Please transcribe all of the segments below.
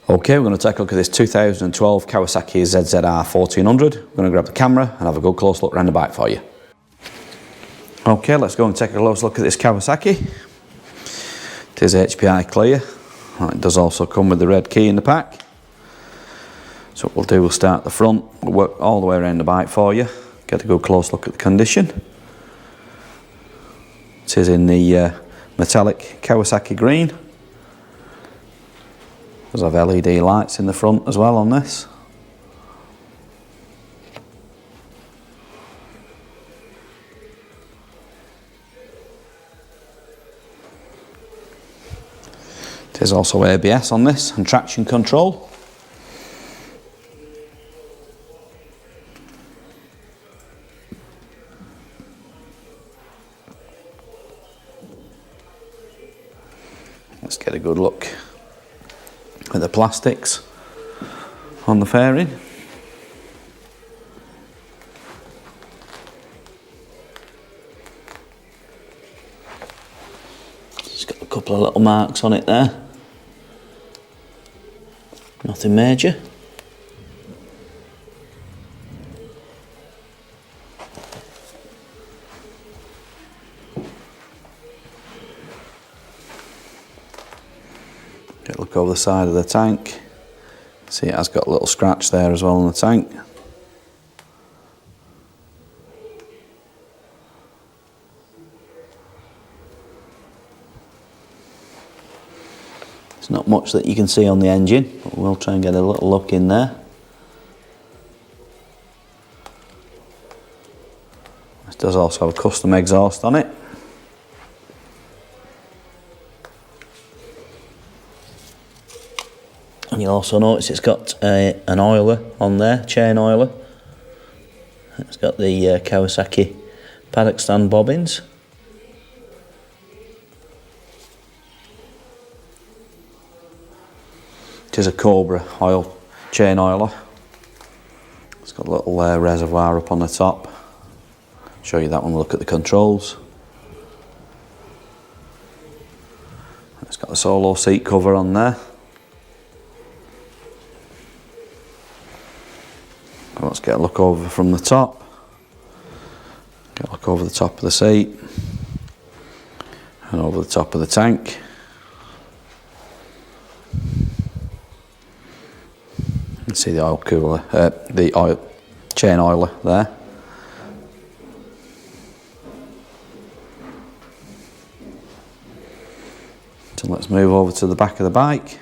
Okay, we're going to take a look at this 2012 Kawasaki ZZR1400. We're going to grab the camera and have a good close look around the bike for you. Okay, let's go and take a close look at this Kawasaki. It is HPI clear. It does also come with the red key in the pack. So what we'll do, we'll start at the front, we'll work all the way around the bike for you, get a good close look at the condition. It is in the metallic Kawasaki green. Does have LED lights in the front as well on this. It is also ABS on this and traction control. Let's get a good look at the plastics on the fairing. It's got a couple of little marks on it there. Nothing major. Get a look over the side of the tank. See, it has got a little scratch there as well on the tank. There's not much that you can see on the engine, but we'll try and get a little look in there. This does also have a custom exhaust on it. And you'll also notice it's got an oiler on there, chain oiler. It's got the Kawasaki paddock stand bobbins. It is a Cobra oil chain oiler. It's got a little reservoir up on the top. Show you that when we look at the controls. It's got the solo seat cover on there. Let's get a look over from the top. Get a look over the top of the seat and over the top of the tank. You can see the oil cooler, the oil chain oiler there. So let's move over to the back of the bike.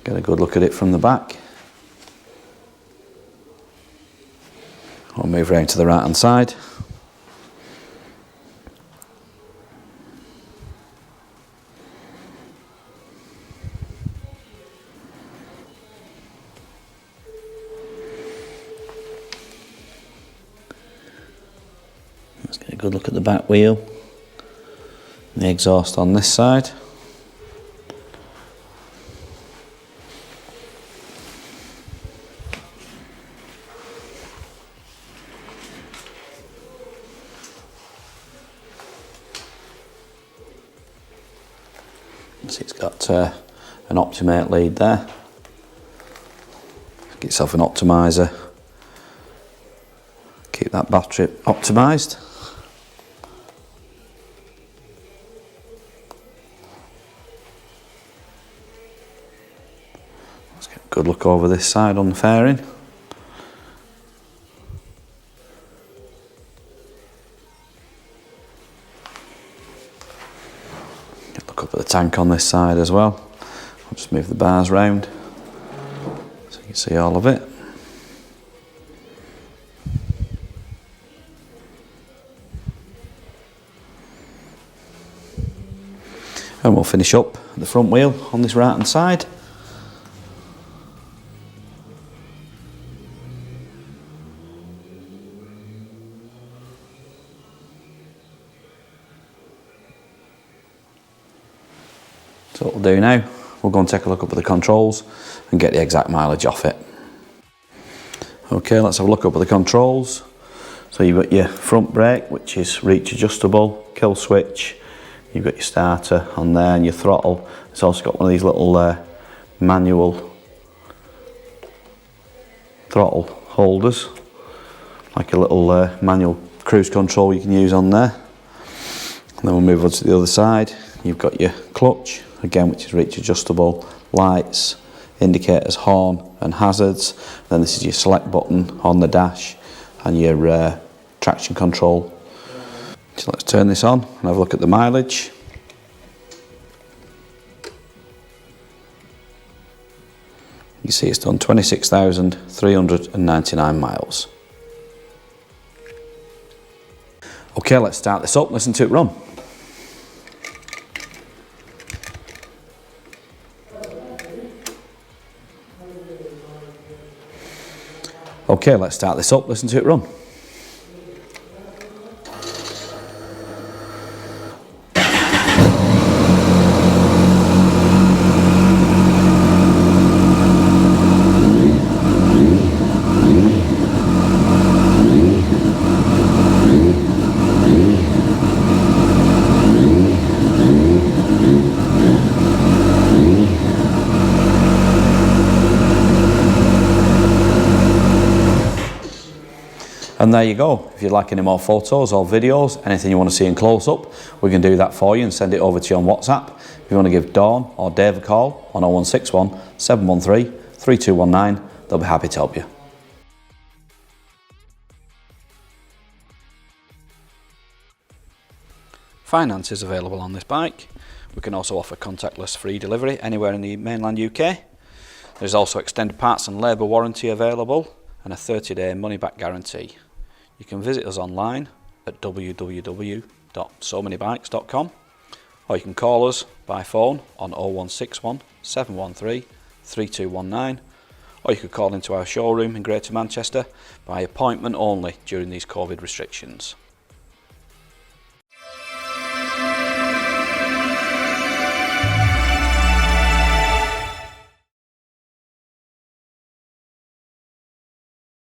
Get a good look at it from the back. I'll move around to the right hand side. Let's get a good look at the back wheel. The exhaust on this side. See, it's got an Optimate lead there. Get yourself an optimizer. Keep that battery optimised. Let's get a good look over this side on the fairing. Look up at the tank on this side as well. I'll just move the bars round so you can see all of it. And we'll finish up the front wheel on this right hand side. So what we'll do now, we'll go and take a look up at the controls and get the exact mileage off it. Okay, let's have a look up at the controls. So you've got your front brake, which is reach adjustable, kill switch, You've got your starter on there and your throttle. It's also got one of these little manual throttle holders, like a little manual cruise control you can use on there. And then we'll move on to the other side. You've got your clutch, again, which is reach adjustable, lights, indicators, horn and hazards. Then this is your select button on the dash and your traction control. So let's turn this on and have a look at the mileage. You see it's done 26,399 miles. Okay, let's start this up, listen to it run. Okay, let's start this up, listen to it run. And there you go. If you'd like any more photos or videos, anything you want to see in close up, we can do that for you and send it over to you on WhatsApp. If you want to give Dawn or Dave a call on 0161 713 3219, they'll be happy to help you. Finance is available on this bike. We can also offer contactless free delivery anywhere in the mainland UK. There's also extended parts and labour warranty available and a 30-day money-back guarantee. You can visit us online at www.SoManyBikes.com, or you can call us by phone on 0161 713 3219, or you could call into our showroom in Greater Manchester by appointment only during these COVID restrictions.